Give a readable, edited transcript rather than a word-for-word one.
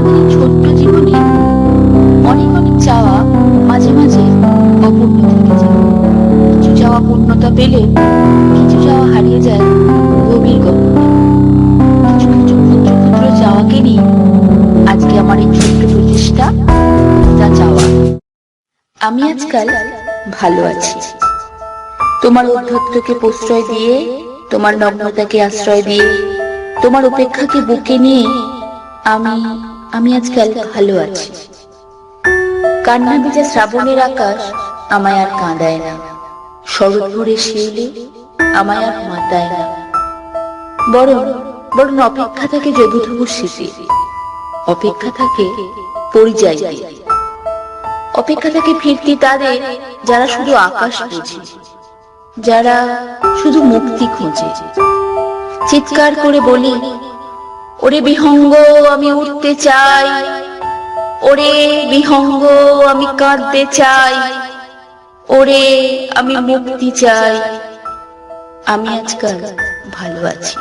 আমাদের এই ছোট্ট জীবনে অনেক অনেক চাওয়া মাঝে মাঝে অপূর্ণ থেকে যায়। কিছু চাওয়া পূর্ণতা পেলে কিছু চাওয়া হারিয়ে যায় গভীর গহনে। কিছু কিছু ক্ষুদ্র ক্ষুদ্র চাওয়াকে নিয়ে আজকে আমার এই ছোট্ট প্রচেষ্টা, তা চাওয়া। আমি আজকাল ভালো আছি। তোমার ঔদ্ধত্যকে প্রশ্রয় দিয়ে, তোমার নগ্নতাকে আশ্রয় দিয়ে, তোমার উপেক্ষাকে বুকে নিয়ে আমি আমি আজকাল ভালো আছি। কান্না ভেজা শ্রাবণের আকাশ আমায় আর কাঁদায় না, শরৎ ভোরে শিউলি আমায় আর মাতায় না। বরং বরং অপেক্ষা থাকে জবুথবু স্মৃতি, অপেক্ষা থাকে পরিযায়ী, অপেক্ষা থাকে ফিরতি তাদের যারা শুধু আকাশ বুঝে, যারা শুধু মুক্তি খোঁজে। চিৎকার করে বলি, ওরে বিহঙ্গ আমি উঠতে চাই, ওরে বিহঙ্গ আমি কাঁদতে চাই, ওরে আমি মুক্তি চাই। আমি আজকাল ভালো আছি।